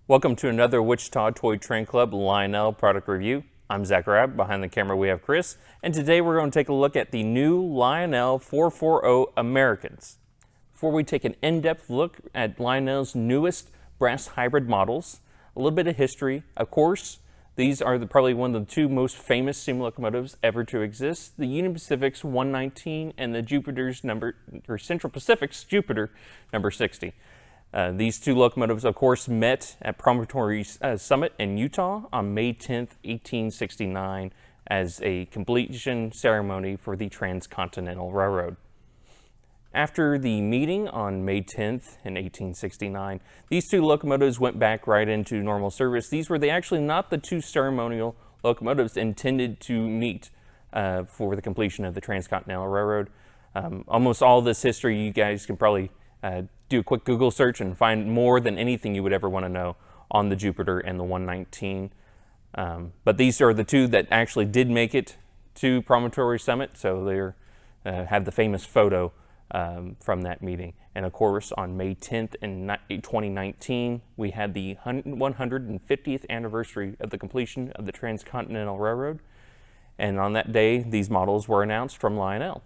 Welcome to another Wichita Toy Train Club Lionel product review. I'm Zach Rabb. Behind the camera we have Chris, and today we're going to take a look at the new Lionel 440 Americans. Before we take an in-depth look at Lionel's newest brass hybrid models, a little bit of history. Of course, these are probably one of the two most famous steam locomotives ever to exist, the Union Pacific's 119 and the Central Pacific's Jupiter number 60. These two locomotives, of course, met at Promontory Summit in Utah on May 10th, 1869 as a completion ceremony for the Transcontinental Railroad. After the meeting on May 10th in 1869, these two locomotives went back right into normal service. These were actually not the two ceremonial locomotives intended to meet for the completion of the Transcontinental Railroad. Almost all this history, you guys can probably do a quick Google search and find more than anything you would ever want to know on the Jupiter and the 119. But these are the two that actually did make it to Promontory Summit, so they have the famous photo from that meeting. And of course, on May 10th in 2019, we had the 150th anniversary of the completion of the Transcontinental Railroad. And on that day, these models were announced from Lionel.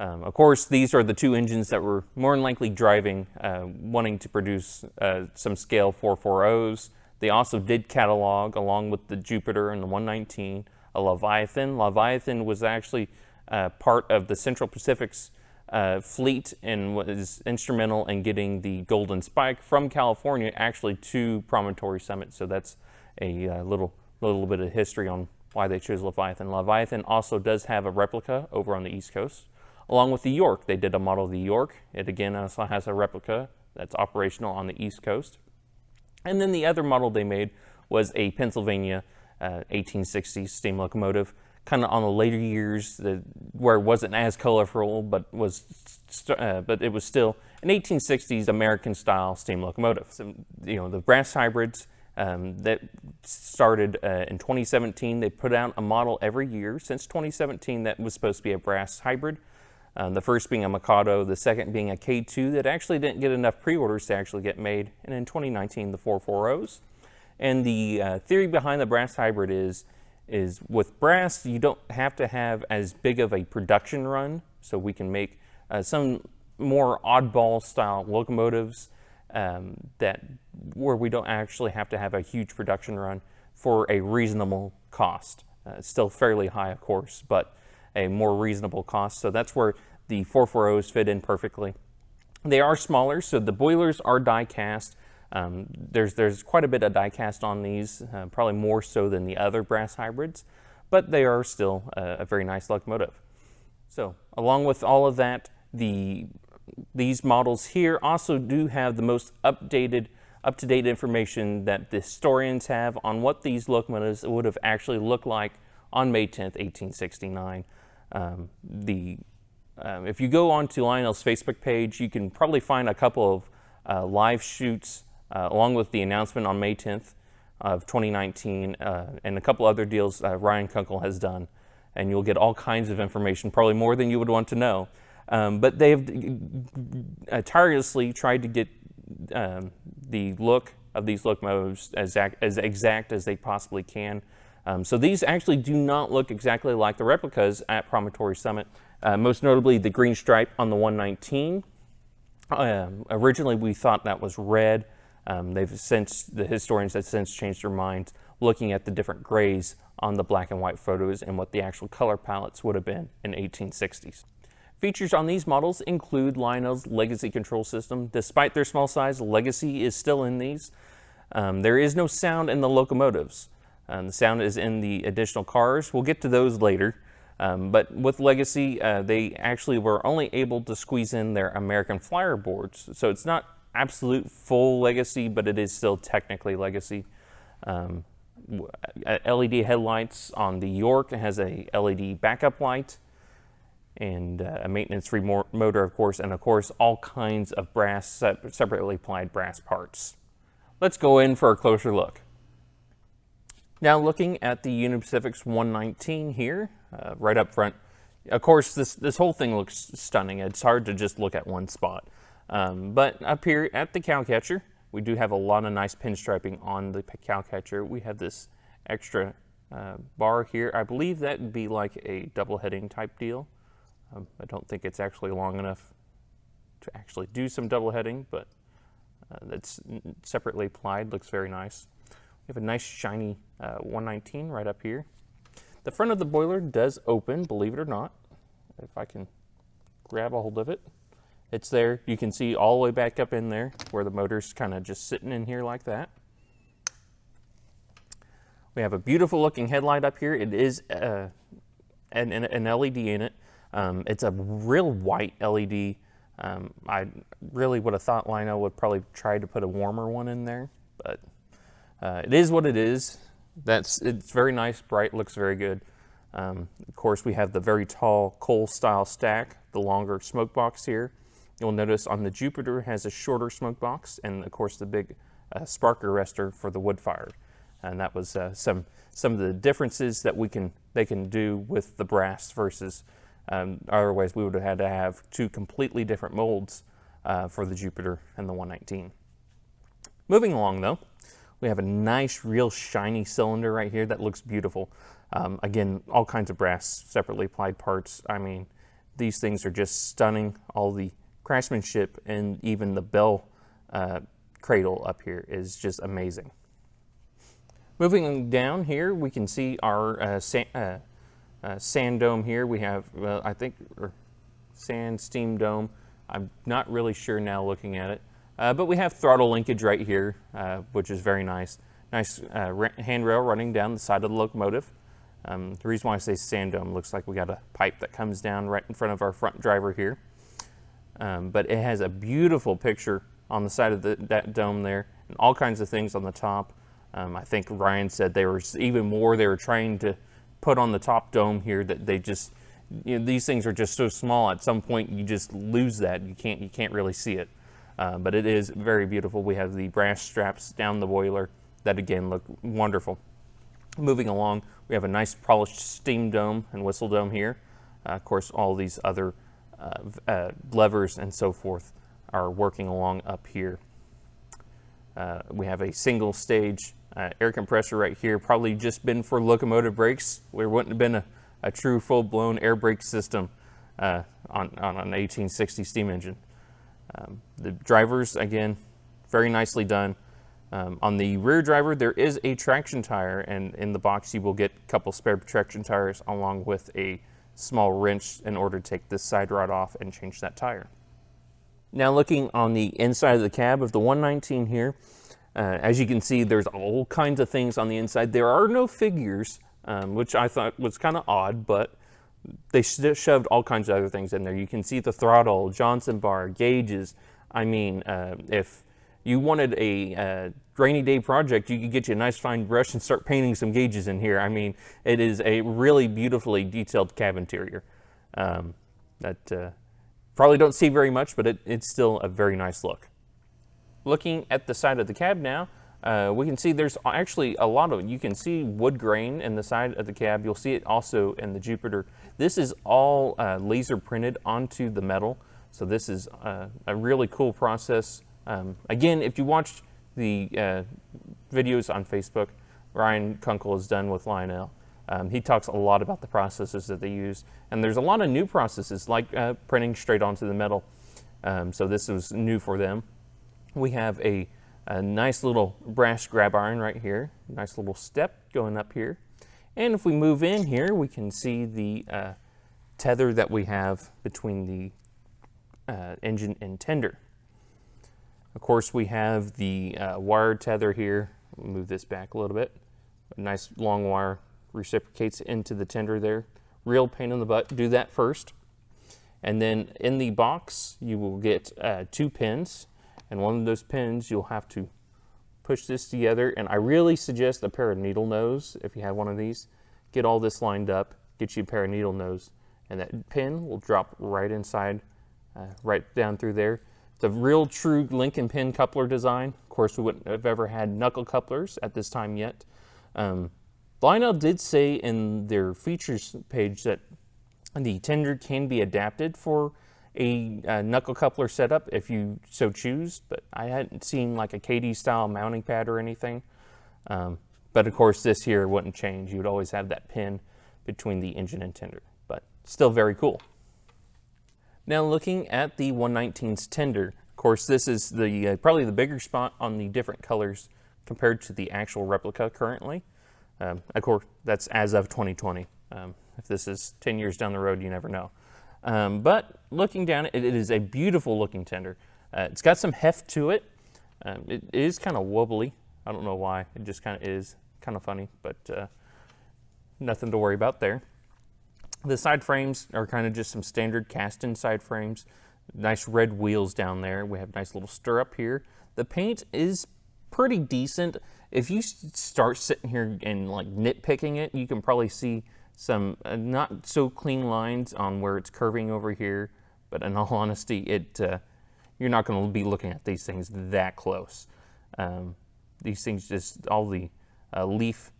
Of course, these are the two engines that were more than likely driving, wanting to produce some scale 440s. They also did catalog, along with the Jupiter and the 119, a Leviathan. Leviathan was actually part of the Central Pacific's fleet and was instrumental in getting the Golden Spike from California actually to Promontory Summit. So that's a little bit of history on why they chose Leviathan. Leviathan also does have a replica over on the East Coast. Along with the York, they did a model of the York. It again also has a replica that's operational on the East Coast. And then the other model they made was a Pennsylvania 1860s steam locomotive, kind of on the later years, where it wasn't as colorful, but it was still an 1860s American-style steam locomotive. So, the brass hybrids that started in 2017. They put out a model every year since 2017 that was supposed to be a brass hybrid. The first being a Mikado, the second being a K2 that actually didn't get enough pre-orders to actually get made, and in 2019 the 440s. And the theory behind the brass hybrid is with brass you don't have to have as big of a production run, so we can make some more oddball style locomotives where we don't actually have to have a huge production run for a reasonable cost. Still fairly high, of course, but a more reasonable cost. So that's where the 440s fit in perfectly. They are smaller, so the boilers are die cast. There's quite a bit of die cast on these, probably more so than the other brass hybrids, but they are still a very nice locomotive. So along with all of that, these models here also do have the most up-to-date information that the historians have on what these locomotives would have actually looked like on May 10th, 1869. If you go onto Lionel's Facebook page, you can probably find a couple of live shoots along with the announcement on May 10th of 2019 and a couple other deals Ryan Kunkel has done, and you'll get all kinds of information, probably more than you would want to know. But they have tirelessly tried to get the look of these locomotives as exact as they possibly can. So these actually do not look exactly like the replicas at Promontory Summit. Most notably the green stripe on the 119. Originally we thought that was red. The historians have since changed their minds, looking at the different grays on the black and white photos and what the actual color palettes would have been in 1860s. Features on these models include Lionel's Legacy control system. Despite their small size, Legacy is still in these. There is no sound in the locomotives. The sound is in the additional cars. We'll get to those later. But with Legacy, they actually were only able to squeeze in their American Flyer boards. So it's not absolute full Legacy, but it is still technically Legacy. LED headlights on the York. It has a LED backup light and a maintenance-free motor, of course, and of course all kinds of brass, separately applied brass parts. Let's go in for a closer look. Now looking at the Union Pacific's 119 here, right up front. Of course, this whole thing looks stunning. It's hard to just look at one spot. But up here at the cowcatcher, We do have a lot of nice pinstriping on the cow catcher. We have this extra bar here. I believe that would be like a double heading type deal. I don't think it's actually long enough to actually do some double heading, but that's separately plied, looks very nice. We have a nice shiny 119 right up here. The front of the boiler does open, believe it or not. If I can grab a hold of it. It's there. You can see all the way back up in there where the motor's kind of just sitting in here like that. We have a beautiful looking headlight up here. It is an LED in it. It's a real white LED. I really would have thought Lionel would probably try to put a warmer one in there, but it is what it is. It's very nice, bright, looks very good. Of course, we have the very tall Cohn style stack, the longer smoke box here. You'll notice on the Jupiter has a shorter smoke box, and of course the big spark arrestor for the wood fired. And that was some of the differences that they can do with the brass versus otherwise we would have had to have two completely different molds for the Jupiter and the 119. Moving along though, we have a nice, real shiny cylinder right here that looks beautiful. Again, all kinds of brass, separately applied parts. I mean, these things are just stunning. All the craftsmanship and even the bell cradle up here is just amazing. Moving down here, we can see our sand dome here. We have, I think, sand steam dome. I'm not really sure now looking at it. But we have throttle linkage right here, which is very nice. Nice handrail running down the side of the locomotive. The reason why I say sand dome, looks like we got a pipe that comes down right in front of our front driver here. But it has a beautiful picture on the side of that dome there, and all kinds of things on the top. I think Ryan said they were trying to put on the top dome here that they just, these things are just so small. At some point, you just lose that. You can't really see it. But it is very beautiful. We have the brass straps down the boiler that again look wonderful. Moving along, we have a nice polished steam dome and whistle dome here. Of course, all these other levers and so forth are working along up here. We have a single stage air compressor right here, probably just been for locomotive brakes. There wouldn't have been a true full-blown air brake system on an 1860 steam engine. The drivers, again, very nicely done. On the rear driver, there is a traction tire, and in the box you will get a couple spare traction tires along with a small wrench in order to take this side rod off and change that tire. Now looking on the inside of the cab of the 119 here, as you can see, there's all kinds of things on the inside. There are no figures, which I thought was kind of odd, but they shoved all kinds of other things in there. You can see the throttle, Johnson bar, gauges. I mean, if you wanted a rainy day project, you could get you a nice fine brush and start painting some gauges in here. I mean, it is a really beautifully detailed cab interior that probably don't see very much, but it's still a very nice look. Looking at the side of the cab now, we can see there's actually a lot of, you can see wood grain in the side of the cab. You'll see it also in the Jupiter. This is all laser printed onto the metal. So this is a really cool process. Again, if you watch the videos on Facebook, Ryan Kunkel is done with Lionel. He talks a lot about the processes that they use. And there's a lot of new processes like printing straight onto the metal. So this was new for them. We have a nice little brass grab iron right here. Nice little step going up here. And if we move in here, we can see the tether that we have between the engine and tender. Of course, we have the wired tether here. We'll move this back a little bit. A nice long wire reciprocates into the tender there. Real pain in the butt. Do that first. And then in the box, you will get 2 pins. And one of those pins, you'll have to push this together. And I really suggest a pair of needle nose if you have one of these. Get all this lined up, get you a pair of needle nose, and that pin will drop right inside, right down through there. It's a real true Lincoln pin coupler design. Of course, we wouldn't have ever had knuckle couplers at this time yet. Lionel did say in their features page that the tender can be adapted for a knuckle coupler setup if you so choose, but I hadn't seen like a KD style mounting pad or anything. But of course this here wouldn't change. You would always have that pin between the engine and tender, but still very cool. Now looking at the 119's tender, of course this is the probably the bigger spot on the different colors compared to the actual replica currently. Of course that's as of 2020. If this is 10 years down the road, you never know. But looking down it is a beautiful looking tender. It's got some heft to it. It is kind of wobbly. I don't know why. It just kind of is. Kind of funny, but nothing to worry about there. The side frames are kind of just some standard cast-in side frames. Nice red wheels down there. We have a nice little stirrup here. The paint is pretty decent. If you start sitting here and like nitpicking it, you can probably see some not so clean lines on where it's curving over here. But in all honesty, you're not going to be looking at these things that close. These things just, all the leaf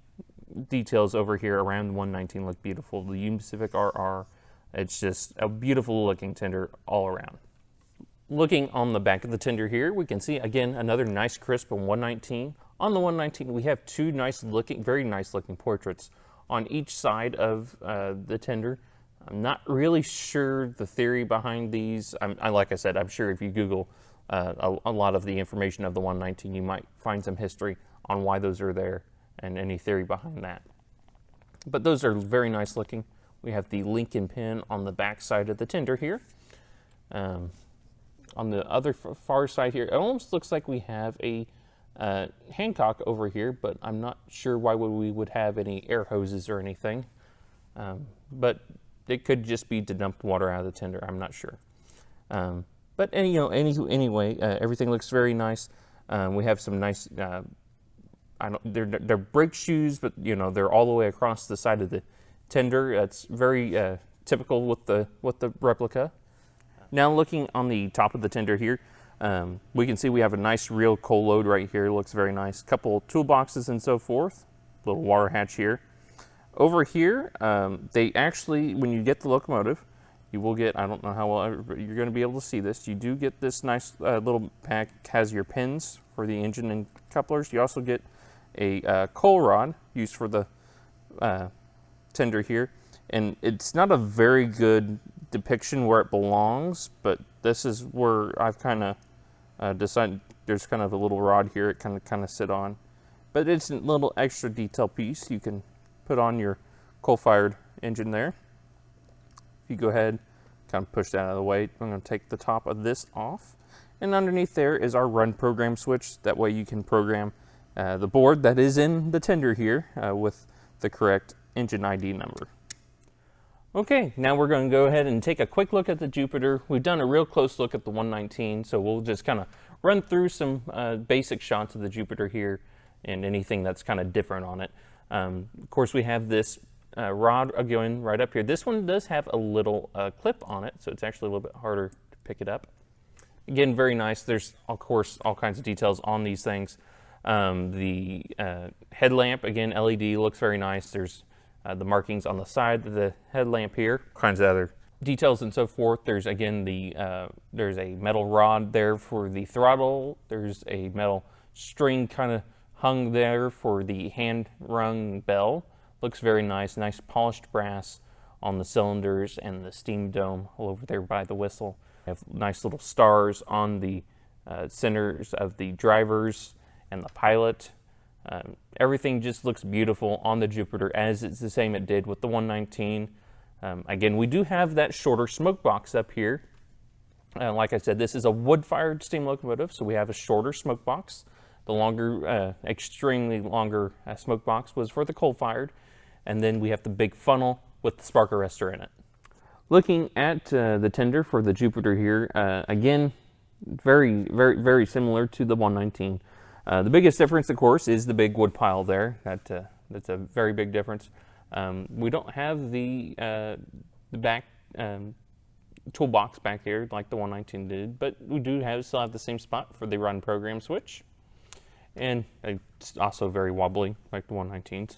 details over here around the 119 look beautiful. The Union Pacific RR, it's just a beautiful looking tender all around. Looking on the back of the tender here, we can see again another nice crisp 119. On the 119, we have two very nice looking portraits on each side of the tender. I'm not really sure the theory behind these. Like I said, I'm sure if you Google a lot of the information of the 119, you might find some history on why those are there and any theory behind that. But those are very nice looking. We have the Lincoln pin on the back side of the tender here. On the other far side here, it almost looks like we have a Hancock over here, but I'm not sure why we would have any air hoses or anything. But it could just be to dump water out of the tender. I'm not sure. But anyway, everything looks very nice. We have some nice. They're brake shoes, but they're all the way across the side of the tender. It's very typical with the replica. Now looking on the top of the tender here, we can see we have a nice real coal load right here. It looks very nice. Couple toolboxes and so forth. Little water hatch here. Over here, they actually, when you get the locomotive, you will get, I don't know how well you're going to be able to see this, you do get this nice little pack. Has your pins for the engine and couplers. You also get a coal rod used for the tender here, and it's not a very good depiction where it belongs, but this is where I've kind of decided there's kind of a little rod here it kind of sit on, but it's a little extra detail piece you can put on your coal-fired engine there. If you go ahead, kind of push that out of the way, I'm going to take the top of this off, and underneath there is our run program switch. That way you can program the board that is in the tender here with the correct engine ID number. Okay, now we're going to go ahead and take a quick look at the Jupiter. We've done a real close look at the 119, so we'll just kind of run through some basic shots of the Jupiter here and anything that's kind of different on it. Of course, we have this rod going right up here. This one does have a little clip on it, so it's actually a little bit harder to pick it up. Again, very nice. There's, of course, all kinds of details on these things. The headlamp, again, LED, looks very nice. There's the markings on the side of the headlamp here, kinds of other details and so forth. There's, again, there's a metal rod there for the throttle. There's a metal string kind of hung there for the hand-rung bell. Looks very nice. Nice polished brass on the cylinders and the steam dome all over there by the whistle. We have nice little stars on the centers of the drivers and the pilot. Everything just looks beautiful on the Jupiter, as it's the same it did with the 119. Again, we do have that shorter smoke box up here. Like I said, this is a wood-fired steam locomotive, so we have a shorter smoke box. The longer, extremely longer smoke box was for the coal-fired, and then we have the big funnel with the spark arrestor in it. Looking at the tender for the Jupiter here, again, very, very, very similar to the 119. The biggest difference, of course, is the big wood pile there. That's a very big difference. We don't have the back toolbox back here like the 119 did, but we do still have the same spot for the run program switch. And it's also very wobbly like the 119s.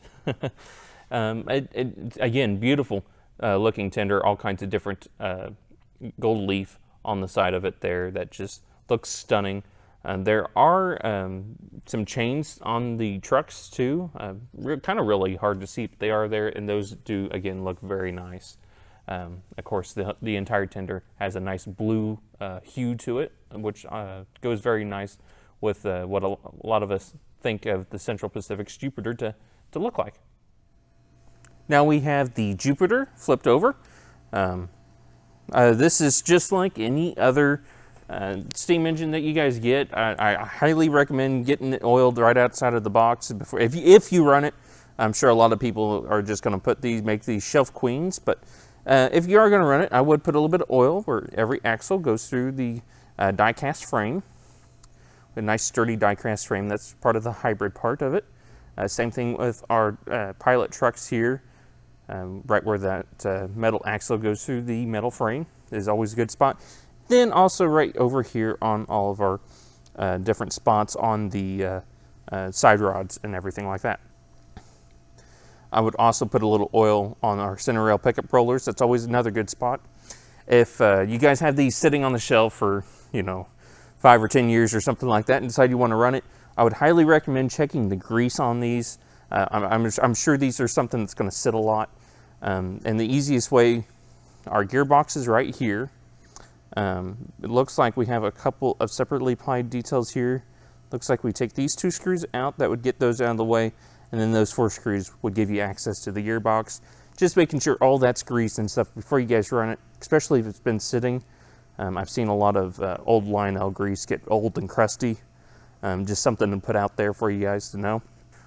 Again, beautiful looking tender, all kinds of different gold leaf on the side of it there that just looks stunning. There are some chains on the trucks too, kind of really hard to see, but they are there, and those do again look very nice. Of course, the entire tender has a nice blue hue to it, which goes very nice with what a lot of us think of the Central Pacific's Jupiter to look like. Now we have the Jupiter flipped over. This is just like any other steam engine that you guys get. I highly recommend getting it oiled right outside of the box before, if you run it. I'm sure a lot of people are just going to make these shelf queens, but if you are going to run it, I would put a little bit of oil where every axle goes through the die-cast frame. A nice sturdy die-cast frame. That's part of the hybrid part of it. Same thing with our pilot trucks here. Right where that metal axle goes through the metal frame is always a good spot. Then also right over here on all of our different spots on the side rods and everything like that. I would also put a little oil on our center rail pickup rollers. That's always another good spot. If you guys have these sitting on the shelf for, 5 or 10 years or something like that and decide you want to run it, I would highly recommend checking the grease on these. I'm sure these are something that's going to sit a lot. And the easiest way, our gearbox is right here. It looks like we have a couple of separately applied details here. Looks like we take these 2 screws out, that would get those out of the way, and then those 4 screws would give you access to the gearbox. Just making sure all that's greased and stuff before you guys run it, especially if it's been sitting. I've seen a lot of old Lionel grease get old and crusty. Just something to put out there for you guys to know.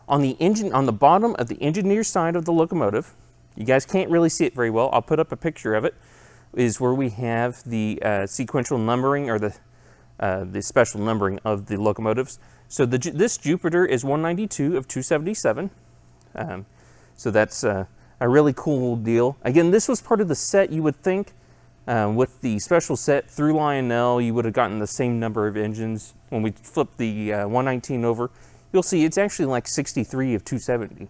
On the engine, on the bottom of the engineer side of the locomotive, you guys can't really see it very well. I'll put up a picture of it. Is where we have the sequential numbering, or the special numbering of the locomotives. So this Jupiter is 192 of 277. So that's a really cool deal. Again, this was part of the set. You would think with the special set through Lionel, you would have gotten the same number of engines. When we flip the 119 over, you'll see it's actually like 63 of 270.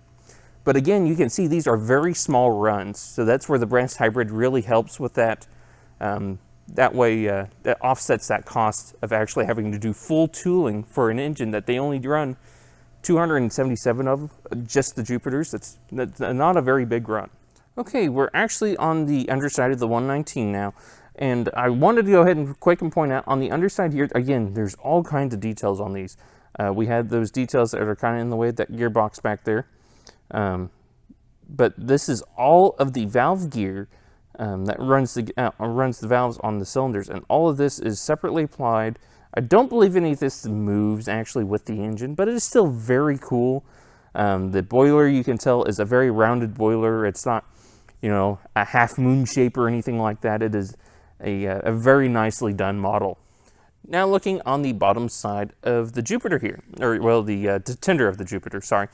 But again, you can see these are very small runs. So that's where the brass hybrid really helps with that. That way, that offsets that cost of actually having to do full tooling for an engine that they only run 277 of, just the Jupiters. That's not a very big run. Okay, we're actually on the underside of the 119 now. And I wanted to go ahead and quick and point out on the underside here, again, there's all kinds of details on these. We had those details that are kind of in the way of that gearbox back there. But this is all of the valve gear that runs the valves on the cylinders, and all of this is separately applied. I don't believe any of this moves actually with the engine, but it is still very cool. The boiler, you can tell, is a very rounded boiler. It's not, a half moon shape or anything like that. It is a very nicely done model. Now looking on the bottom side of the Jupiter here, or well, the tender of the Jupiter, sorry.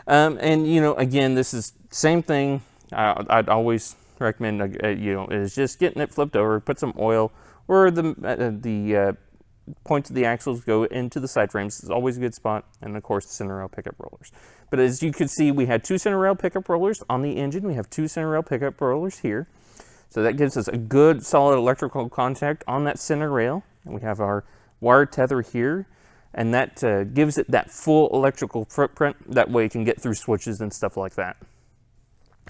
And again, this is same thing. I'd always recommend, is just getting it flipped over, put some oil where the points of the axles go into the side frames. Is always a good spot, and of course the center rail pickup rollers. But as you can see, we had 2 center rail pickup rollers on the engine. We have 2 center rail pickup rollers here, so that gives us a good solid electrical contact on that center rail. And we have our wire tether here, and that gives it that full electrical footprint. That way it can get through switches and stuff like that.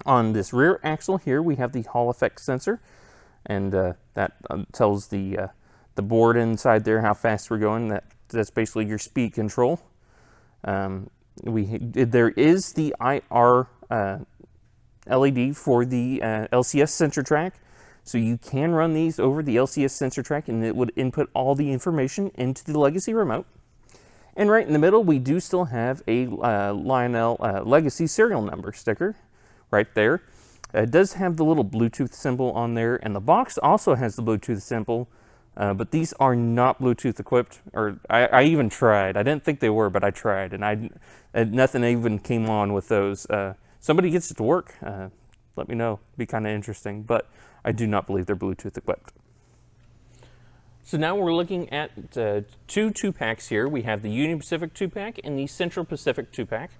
On this rear axle here, we have the Hall effect sensor, and that tells the board inside there how fast we're going. That's basically your speed control. There is the IR LED for the LCS sensor track. So you can run these over the LCS sensor track, and it would input all the information into the Legacy remote. And right in the middle, we do still have a Lionel Legacy serial number sticker right there. It does have the little Bluetooth symbol on there, and the box also has the Bluetooth symbol, but these are not Bluetooth equipped. Or I even tried. I didn't think they were, but I tried, and nothing even came on with those. Somebody gets it to work. Let me know. It'd be kind of interesting, but I do not believe they're Bluetooth equipped. So now we're looking at 2 2-packs here. We have the Union Pacific 2-pack and the Central Pacific 2-pack.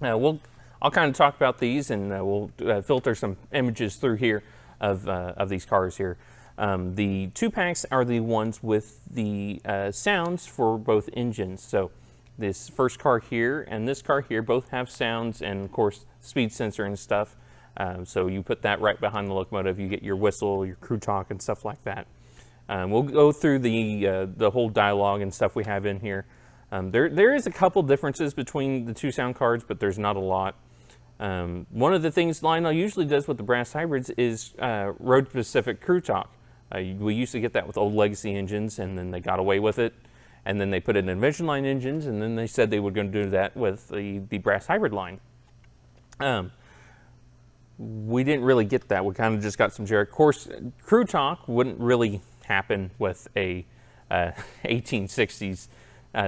I'll kind of talk about these, and we'll filter some images through here of these cars here. The 2-packs are the ones with the sounds for both engines. So this first car here and this car here both have sounds and, of course, speed sensor and stuff. So you put that right behind the locomotive, you get your whistle, your crew talk, and stuff like that. We'll go through the whole dialogue and stuff we have in here. There is a couple differences between the two sound cards, but there's not a lot. One of the things Lionel usually does with the brass hybrids is road-specific crew talk. We used to get that with old legacy engines, and then they got away with it. And then they put it in Invention line engines, and then they said they were going to do that with the brass hybrid line. We didn't really get that. We kind of just got some generic. Of course, crew talk wouldn't really happen with a 1860s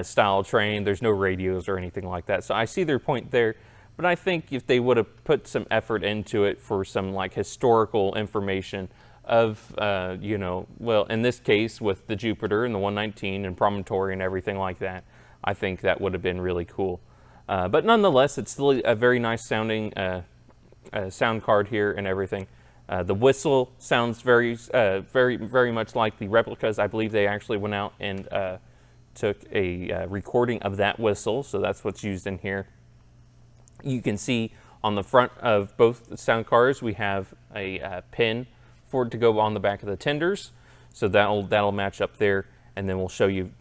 style train. There's no radios or anything like that. So I see their point there. But I think if they would have put some effort into it for some like historical information of, you know, well, in this case with the Jupiter and the 119 and Promontory and everything like that, I think that would have been really cool. But nonetheless, it's still a very nice sounding sound card here and everything. The whistle sounds very much like the replicas. I believe they actually went out and took a recording of that whistle, so that's what's used in here. You can see on the front of both sound cards we have a pin for it to go on the back of the tenders, so that'll match up there. And then we'll show you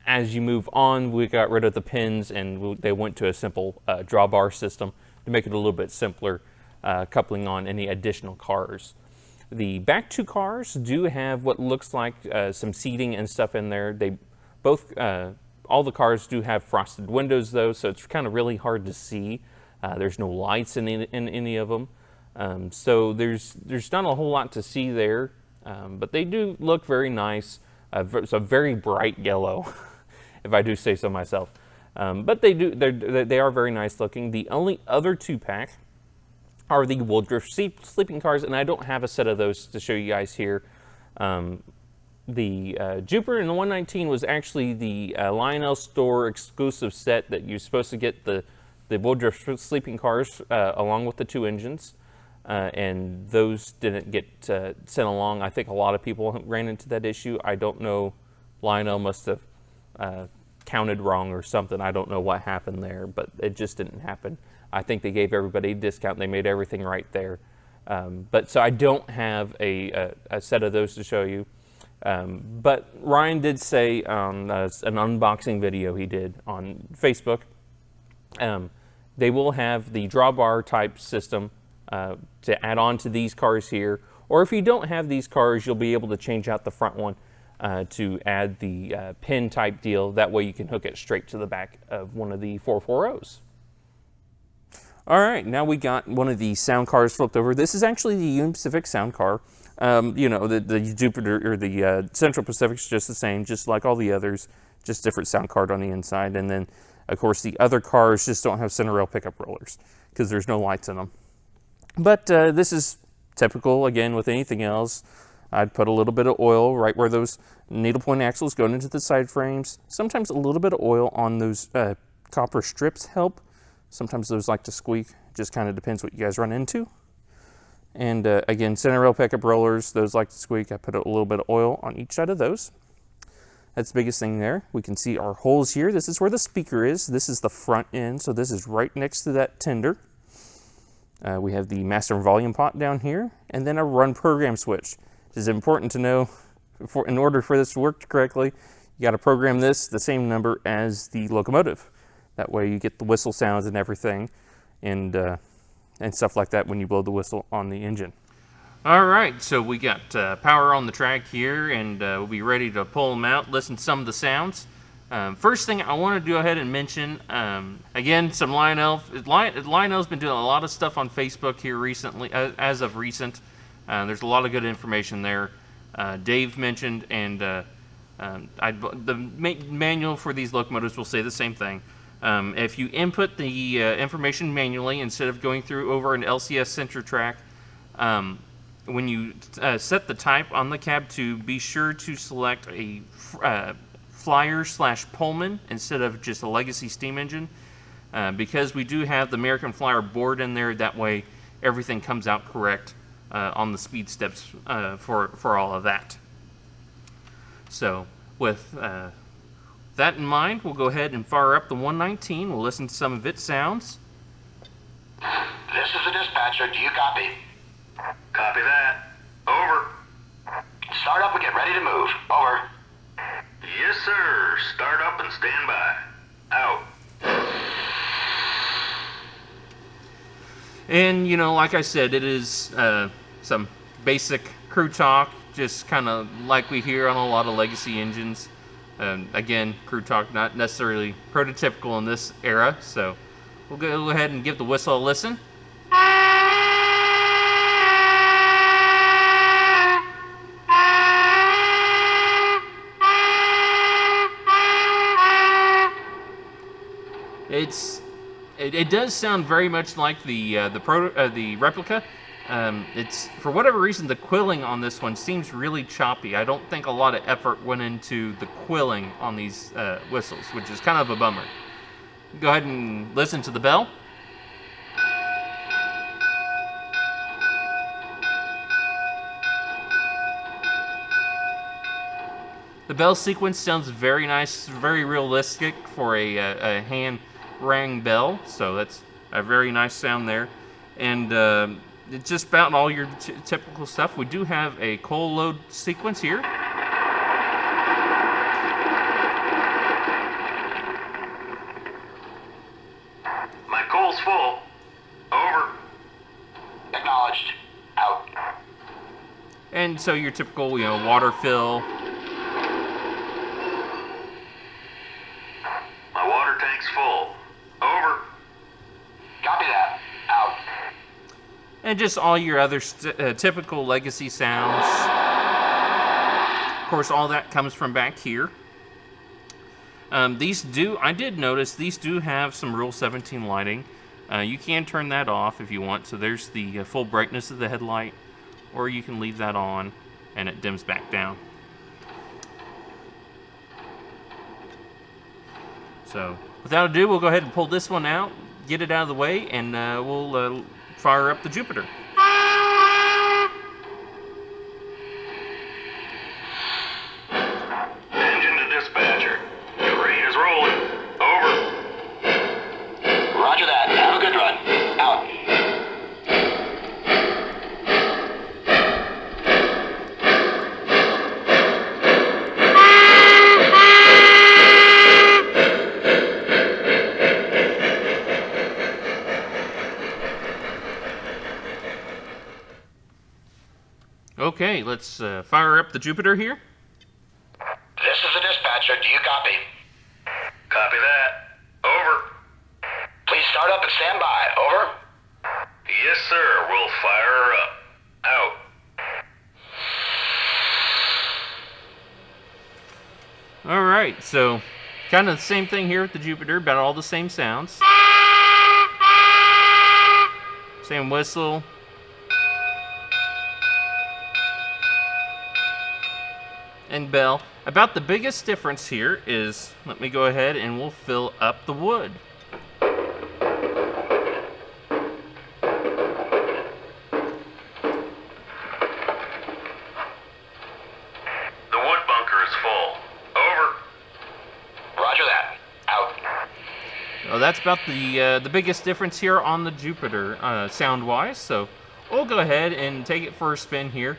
as you move on. We got rid of the pins and they went to a simple drawbar system to make it a little bit simpler, coupling on any additional cars. The back two cars do have what looks like some seating and stuff in there. They both, all the cars do have frosted windows though, so it's kind of really hard to see. There's no lights in any of them, so there's not a whole lot to see there, but they do look very nice. So very bright yellow, if I do say so myself. But they are very nice looking. The only other 2-pack are the Woodruff sleeping cars, and I don't have a set of those to show you guys here. The Jupiter and the 119 was actually the Lionel store exclusive set that you're supposed to get the Woodruff sleeping cars along with the 2 engines. And those didn't get sent along. I think a lot of people ran into that issue. I don't know. Lionel must have counted wrong or something. I don't know what happened there, but it just didn't happen. I think they gave everybody a discount. They made everything right there. But so I don't have a set of those to show you. But Ryan did say on an unboxing video he did on Facebook, they will have the drawbar type system to add on to these cars here. Or if you don't have these cars, you'll be able to change out the front one to add the pin type deal. That way you can hook it straight to the back of one of the 440s. All right, now we got one of the sound cars flipped over. This is actually the Union Pacific sound car. You know, the Jupiter or the Central Pacific's just the same, just like all the others, just different sound card on the inside. And then, of course, the other cars just don't have center rail pickup rollers because there's no lights in them. But this is typical, again, with anything else. I'd put a little bit of oil right where those needlepoint axles go into the side frames. Sometimes a little bit of oil on those copper strips help. Sometimes those like to squeak. Just kind of depends what you guys run into. And again, center rail pickup rollers, those like to squeak. I put a little bit of oil on each side of those. That's the biggest thing there. We can see our holes here. This is where the speaker is. This is the front end, so this is right next to that tender. We have the master volume pot down here, and then a run program switch. It is important to know, in order for this to work correctly, you got to program this the same number as the locomotive. That way you get the whistle sounds and everything, and stuff like that when you blow the whistle on the engine. All right, so we got power on the track here, and we'll be ready to pull them out, listen to some of the sounds. First thing I want to go ahead and mention, again, some Lionel. Lionel's been doing a lot of stuff on Facebook here recently, as of recent. There's a lot of good information there. Dave mentioned, and the manual for these locomotives will say the same thing. If you input the information manually instead of going through over an LCS center track, when you set the type on the cab tube, be sure to select a Flyer/Pullman instead of just a legacy steam engine, because we do have the American Flyer board in there. That way everything comes out correct on the speed steps for all of that. So with that in mind, we'll go ahead and fire up the 119. We'll listen to some of its sounds. This is the dispatcher. Do you copy? Copy that. Over. Start up and get ready to move. Over. Yes, sir. Start up and stand by. Out. And, you know, like I said, it is some basic crew talk, just kind of like we hear on a lot of legacy engines. Again, crew talk not necessarily prototypical in this era, so we'll go ahead and give the whistle a listen. It does sound very much like the replica. It's, for whatever reason, the quilling on this one seems really choppy. I don't think a lot of effort went into the quilling on these whistles, which is kind of a bummer. Go ahead and listen to the bell. The bell sequence sounds very nice, very realistic for a hand rang bell, so that's a very nice sound there. And it's just about all your typical stuff. We do have a coal load sequence here. My coal's full. Over. Acknowledged. Out. And so your typical, you know, water fill. My water tank's full. Over. Copy that. Out. And just all your other typical legacy sounds. Of course, all that comes from back here. I did notice these do have some Rule 17 lighting. You can turn that off if you want. So there's the full brightness of the headlight, or you can leave that on and it dims back down. So without ado, we'll go ahead and pull this one out, get it out of the way, and we'll fire up the Jupiter. Engine to dispatcher. Train is rolling. Over. Roger that. Have a good run. Out. Okay, let's fire up the Jupiter here. This is the dispatcher. Do you copy? Copy that. Over. Please start up and stand by. Over. Yes, sir. We'll fire her up. Out. All right, so kind of the same thing here with the Jupiter, about all the same sounds. Same whistle. And bell. About the biggest difference here is, let me go ahead and we'll fill up the wood. The wood bunker is full. Over. Roger that. Out. Well, that's about the biggest difference here on the Jupiter, sound-wise. So we'll go ahead and take it for a spin here.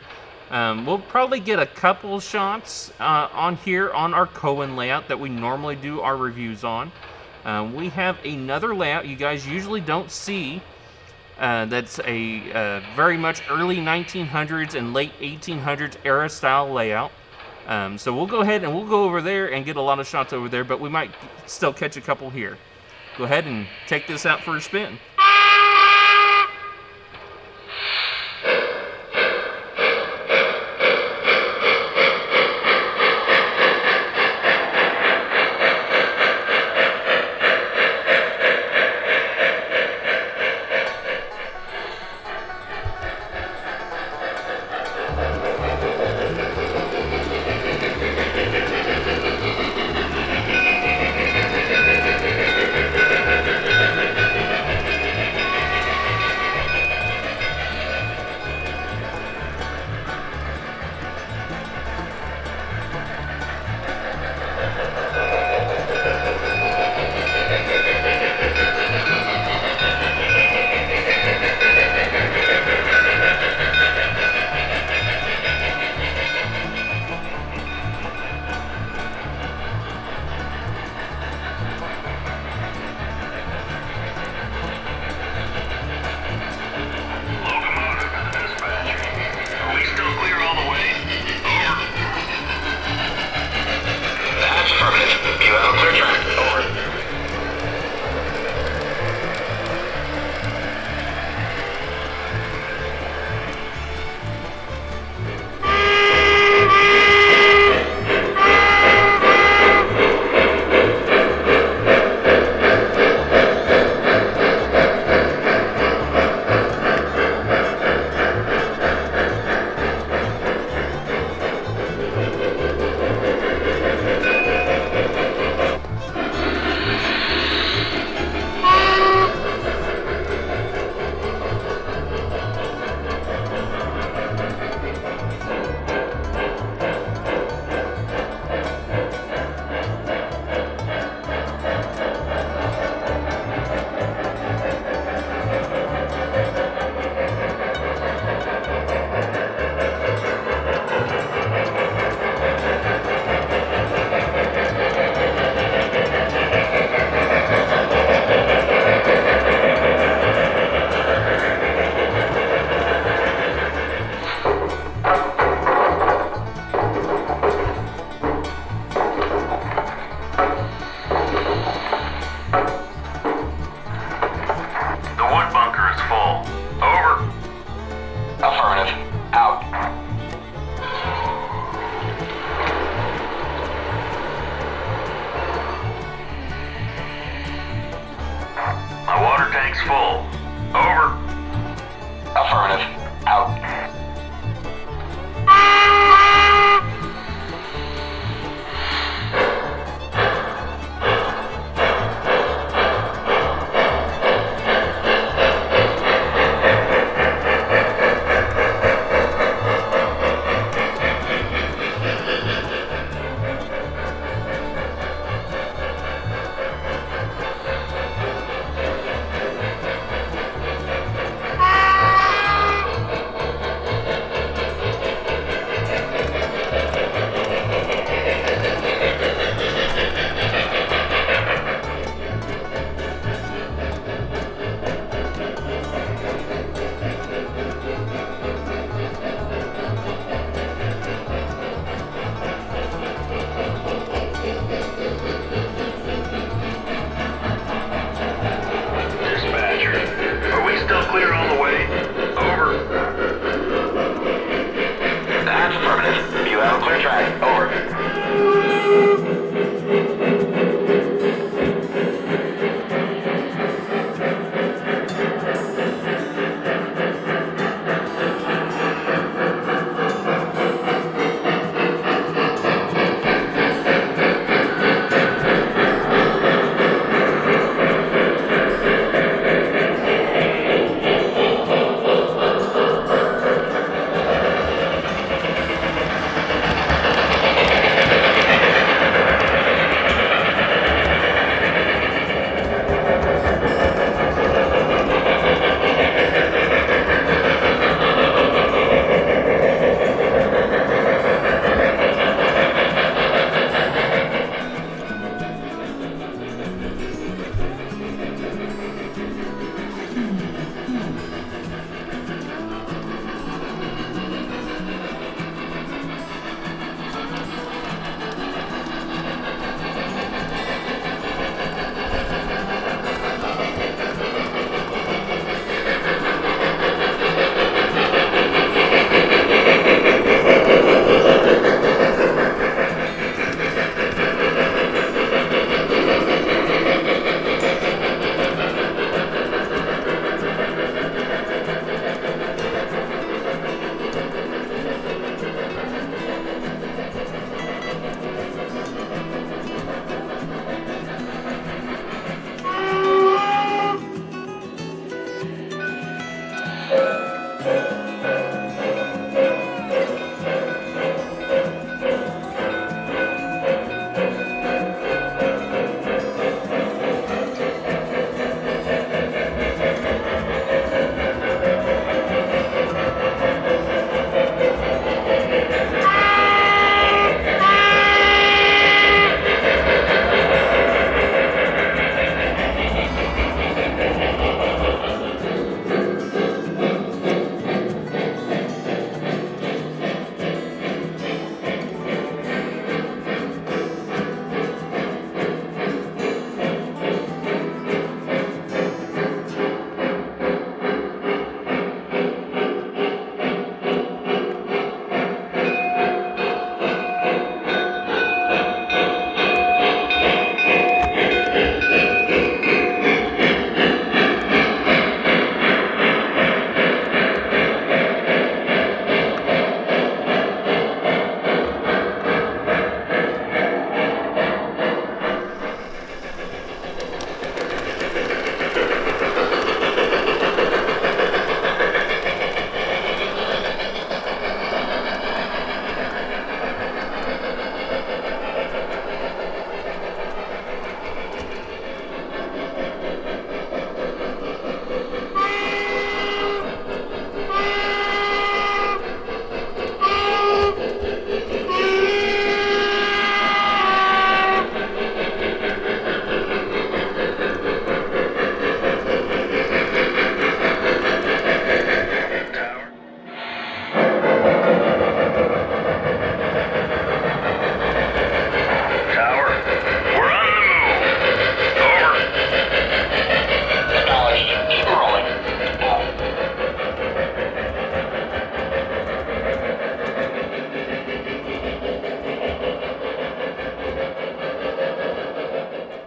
We'll probably get a couple shots on here on our Cohn layout that we normally do our reviews on. We have another layout you guys usually don't see. That's a very much early 1900s and late 1800s era style layout. So we'll go ahead and we'll go over there and get a lot of shots over there, but we might still catch a couple here. Go ahead and take this out for a spin.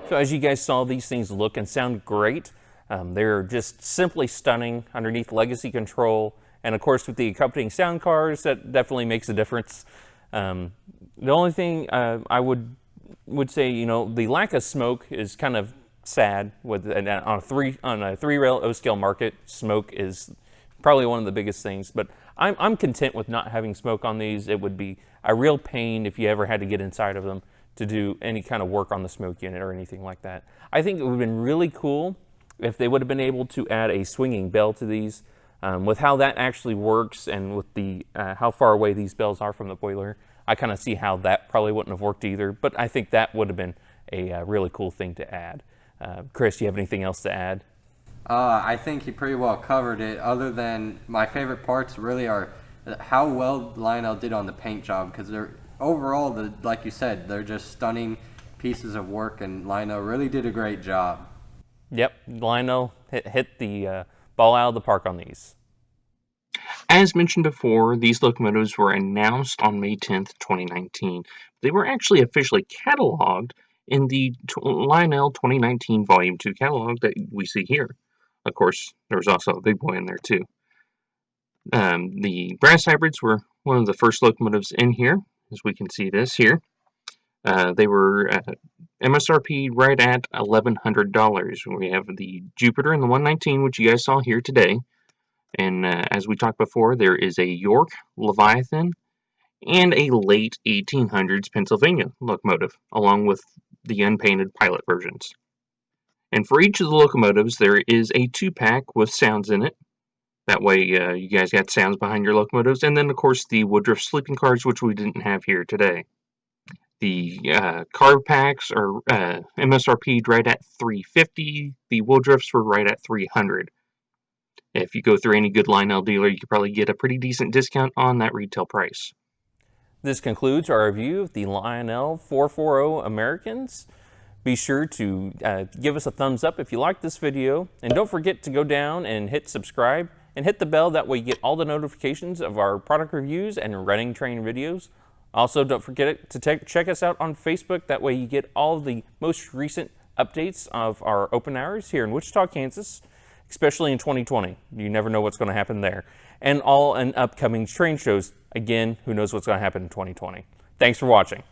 So as you guys saw, these things look and sound great. They're just simply stunning underneath legacy control. And of course, with the accompanying sound cards, that definitely makes a difference. The only thing I would say, you know, the lack of smoke is kind of sad. With on a three rail O scale market, smoke is probably one of the biggest things. But I'm content with not having smoke on these. It would be a real pain if you ever had to get inside of them to do any kind of work on the smoke unit or anything like that. I think it would have been really cool if they would have been able to add a swinging bell to these. With how that actually works and with the how far away these bells are from the boiler, I kind of see how that probably wouldn't have worked either. But I think that would have been a really cool thing to add. Chris, do you have anything else to add? I think he pretty well covered it, other than my favorite parts really are how well Lionel did on the paint job, because they're overall, like you said, they're just stunning pieces of work, and Lionel really did a great job. Yep, Lionel hit the ball out of the park on these. As mentioned before, these locomotives were announced on May 10th, 2019. They were actually officially cataloged in the Lionel 2019 Volume 2 catalog that we see here. Of course, there was also a big boy in there too. The brass hybrids were one of the first locomotives in here, as we can see this here. They were MSRP right at $1,100. We have the Jupiter and the 119, which you guys saw here today. And as we talked before, there is a York Leviathan and a late 1800s Pennsylvania locomotive, along with the unpainted pilot versions. And for each of the locomotives, there is a 2-pack with sounds in it. That way, you guys got sounds behind your locomotives. And then, of course, the Woodruff sleeping cars, which we didn't have here today. The car packs are MSRP'd right at $350. The Woodruffs were right at $300. If you go through any good Lionel dealer, you could probably get a pretty decent discount on that retail price. This concludes our review of the Lionel 440 Americans. Be sure to give us a thumbs up if you like this video, and don't forget to go down and hit subscribe and hit the bell. That way you get all the notifications of our product reviews and running train videos. Also, don't forget to check us out on Facebook. That way you get all the most recent updates of our open hours here in Wichita, Kansas, especially in 2020. You never know what's going to happen there. And all upcoming train shows. Again, who knows what's going to happen in 2020. Thanks for watching.